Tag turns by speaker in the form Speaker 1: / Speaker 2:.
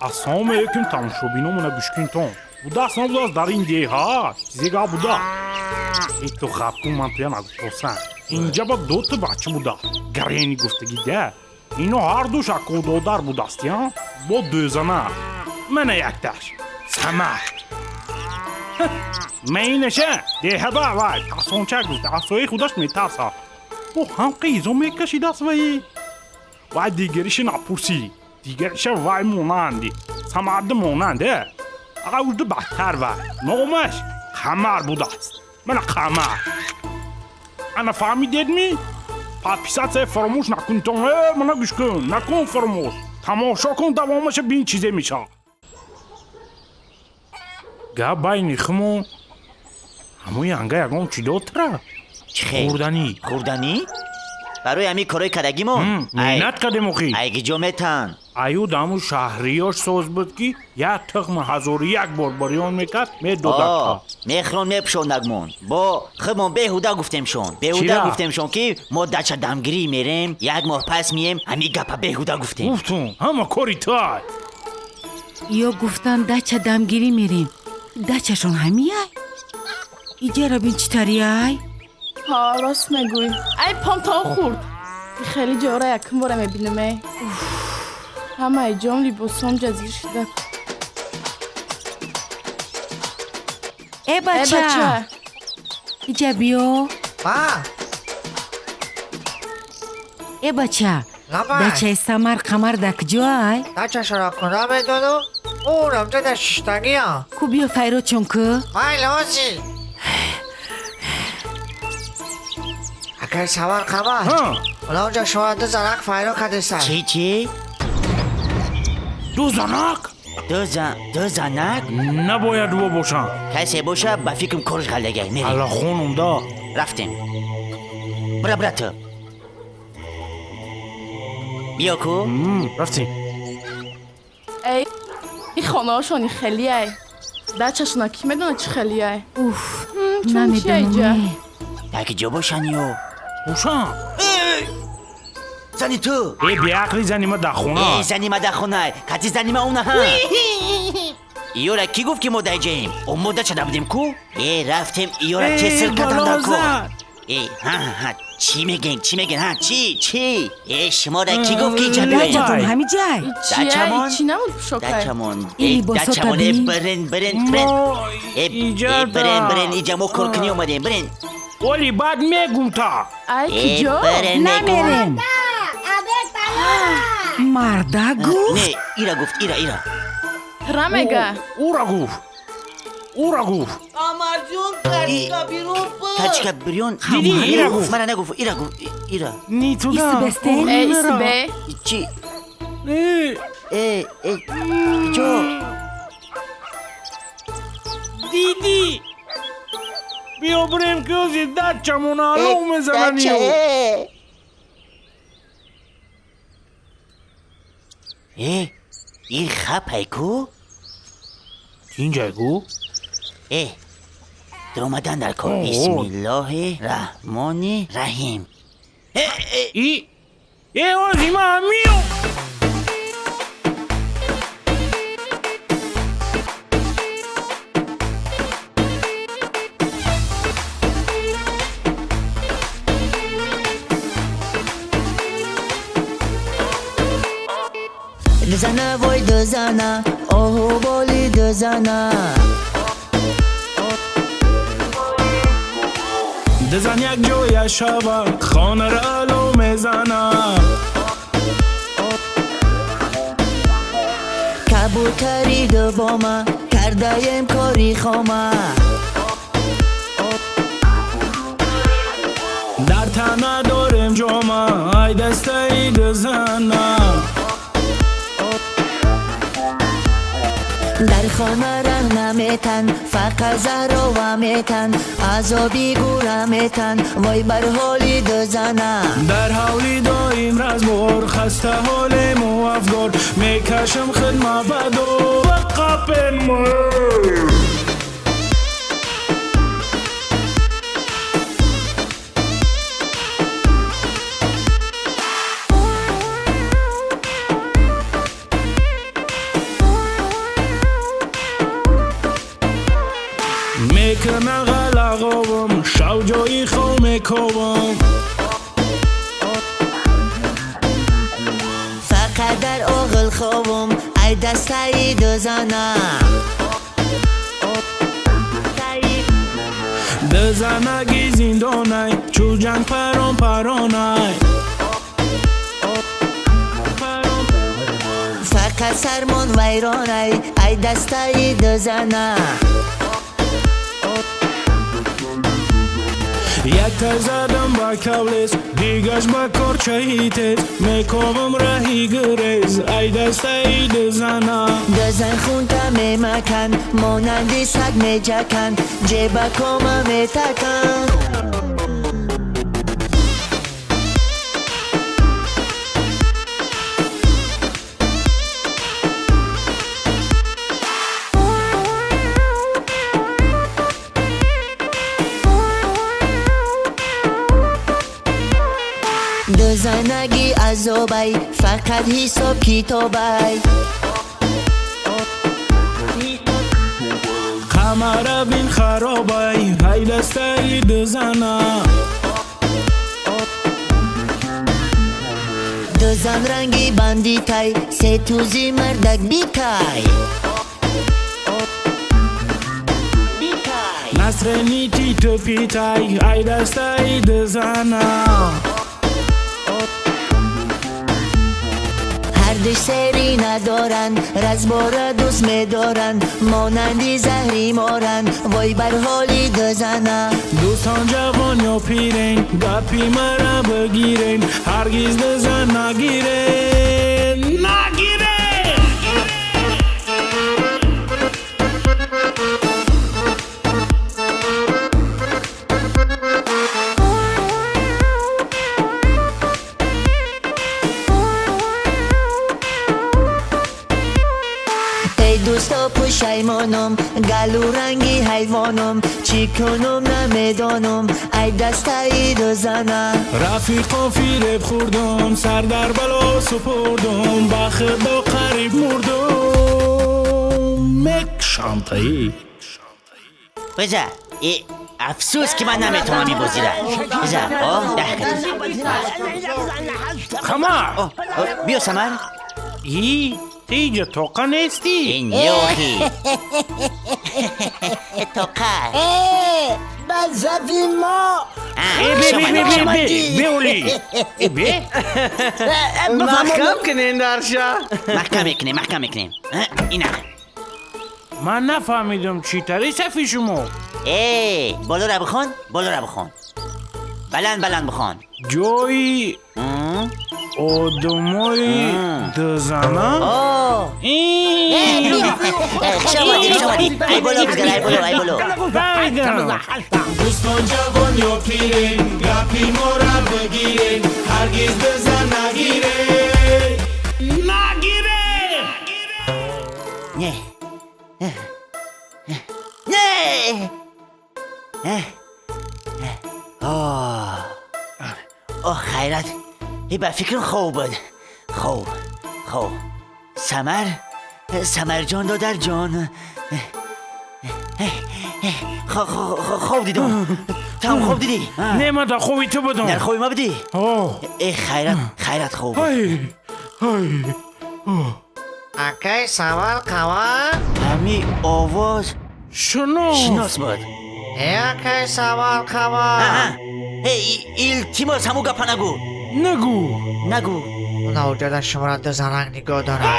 Speaker 1: Assalomu alaykum tomoshabinona Gushkinton. Bуда снова дар ин деҳа чизега буда. То хабкун ман туя нагуфтасан. Инҷа ба дута бача буда. Гарени гуфтагида. Ино ҳар ду шакодар будастиян. Бо дӯзана. Мана якташ. Сама. Мейнаша деҳада вай асонча гуфта. Асои худаш метарса. Бо ҳам қизо мекашидаст вай. Вай дигариша напурси. Дигариша вай монанди. Самарда монанде. آقا اونده بدتر و نامش قمر بوده است من قمر انا فهمیدید می؟ پیسات فراموش نکن تو منو گوش کن نکن فراموش تماشا کن دوامش بین چیزه میشه گه بای نخمو هموی انگه یکم چی دوتره؟ خوردنی
Speaker 2: خوردنی؟ برای همین کارای کدگیمون
Speaker 1: مینت کده مخی
Speaker 2: ایگی جمعتن
Speaker 1: ایو دامو شهریاش سوز بود که یک تخم هزاری یک بار بریان میکرد می دودک
Speaker 2: میخرون میپشون نگمون با خمون بهوده گفتیم شون بهوده گفتیم شون که ما دچه دمگیری میریم یک ماه پس میم همی گپا بهوده گفتیم
Speaker 1: گفتون همه کاری تای
Speaker 3: یا گفتن دچه دمگیری میریم دچه شون همیه ایجا را بین چی تاریه
Speaker 4: ها راست میگوی ای پانتا خورد خیلی جوره یکم باره میبینم همه ای جام لیباسام جزیر شده
Speaker 3: ای بچه ایجا بیو ای بچه دچه سمر قمر دک جوای
Speaker 5: دچه شرا کنه میدونو اونم ده ششتگی ها
Speaker 3: کو بیو فیرو چونکو
Speaker 5: های لازی اگر سوار قمر اونا اونجا شما دو زنک فیرو کده سر
Speaker 2: چی؟
Speaker 1: دو زنک؟
Speaker 2: دو زنک؟
Speaker 1: نباید دو باشن
Speaker 2: کسی باشه با فکرم کارش غلگه میریم
Speaker 1: حالا خونم دا
Speaker 2: رفتیم برا تو بیا کو
Speaker 1: رفتیم
Speaker 4: ای این خانه هاشونی خیلی ای دچه شونا کی میدونه چی خیلی ای
Speaker 3: اوف
Speaker 4: چون چی ایجا
Speaker 2: دکی جا باشن یو
Speaker 1: باشن
Speaker 2: زنی تو
Speaker 1: ای بیاقلی زنی ما در خونه
Speaker 2: ای زنی ما در خونه کتی زنی ما اونه ها ایورا کی گفت که ما در جاییم اون مدت چه نبودیم کو ای رفتیم ایورا کسر کدن در کو ای ها چی میگن ها چی ای شما را کی گفت که اینجا بیاییم
Speaker 3: دچتون همی جای
Speaker 2: دچمون
Speaker 4: چی نمود شکر
Speaker 2: دچمون
Speaker 3: ای باسا
Speaker 2: دچمون
Speaker 3: تبی
Speaker 2: برن
Speaker 1: اینجا
Speaker 2: برن اینجا ما کرکنی اومدیم برن
Speaker 1: ولی بعد میگم تا
Speaker 4: ای کی جا
Speaker 3: نمیرم مرده گفت
Speaker 2: نه ایرا گفت ایرا
Speaker 4: رمگه
Speaker 1: او را گفت
Speaker 6: قمر جون کچکا بیرون
Speaker 2: کچکا بیرون
Speaker 1: دیدی ایرا گفت
Speaker 2: من نگفت ایرا
Speaker 1: نی تو
Speaker 3: ایستی
Speaker 1: دا
Speaker 3: بسته
Speaker 4: ای ایسی به
Speaker 2: چی
Speaker 1: ای
Speaker 2: جو
Speaker 1: دیدی بیا بریم که اوزی دچمون آرام میزننیو
Speaker 2: این خپه کو
Speaker 1: اینجا گو
Speaker 2: در اومدن در کار بسم الله الرحمن الرحیم
Speaker 1: ای اوزی ما همیو
Speaker 7: دزنه وای دزنه آهو بالی دزنه
Speaker 1: دزن یک جای شبه خانه را الو میزنه
Speaker 7: کبوتری دو بامه کرده یم کاری خامه
Speaker 1: در تنه داریم جامه ای دسته ای دزنه
Speaker 7: در خانه رنگ نمیتن فقط زهرا میتن عذابی گوره میتن وای بر حالی دزنه
Speaker 1: در حولی دایم رزبار خسته حال مو افگار میکشم خدمه بدو و قپن مو میکنن غلقاوم شو جایی خو میکوم
Speaker 7: فقط در اغل خوبم ای دستایی دوزانم
Speaker 1: دزنگی زندانای چو جنگ پرانای
Speaker 7: فقط سرمون ویرانای ای دستایی دوزانم
Speaker 1: یک تای زدم با کابلیس دیگش با کرچهی تیز میکوم رهی گریز ای دستایی دزنم
Speaker 7: دزن خونتا میمکن مانندی سگ میجکن جیبا کما میتکن دزنگی عذابی فقط حساب کتابی
Speaker 1: خمره بین خرابای ای دستایی دزنم
Speaker 7: دزن رنگی بندی تای سه توزی مردک بیکای
Speaker 1: نصرنی تی تو پیتای ای دستایی دزنم
Speaker 7: هر دش سری ندارن رزباره دوست میدارن مانندی زهری مارن وای بر حالی دزنم
Speaker 1: دوستان جوان یا پیرین گپی مرا بگیرین هرگز دزن نگیرین
Speaker 7: ای دوستا پشیمانم گلو رنگی حیوانم چی کنم نمیدانم ای دستایی دزنم
Speaker 1: رفیقا فیرب خوردم سر در بلا سپردم با خدا قریب مردم مک شانتایی
Speaker 2: بزا افسوس که من نمیتونم میبازیرم بزا ده کدیز
Speaker 1: خما
Speaker 2: بیا سمر
Speaker 1: ای تیجا توقع نیستی
Speaker 2: این یوخی توقع
Speaker 6: بزدی ما
Speaker 1: بیولی بی
Speaker 6: محکم کنین درشا
Speaker 2: محکم میکنیم اینا
Speaker 1: من نفهمیدم چی تری صفی شما
Speaker 2: بالا را بخون بلند بخون
Speaker 1: جایی آدمای دزنم
Speaker 2: شمادی ای بالا بزگر ای بالا
Speaker 1: دوستان جوان یا پیرین گپی ما را بگیرین هرگز دزن نگیرین
Speaker 2: نه خیرت با فکر خوب بود خوب سمر جان دادر جان خوب دیدم تو هم خوب دیدی
Speaker 1: نه من در خوبی تو بدم
Speaker 2: در خوبی ما بدی خیرت خوب
Speaker 5: اکای سوال کوا
Speaker 2: همی آواز شناس بود
Speaker 5: اکای سوال کوا
Speaker 2: ایلتیماس همو گپا
Speaker 1: نگو
Speaker 5: اونا اونجا در شما را دزنک نگاه دارم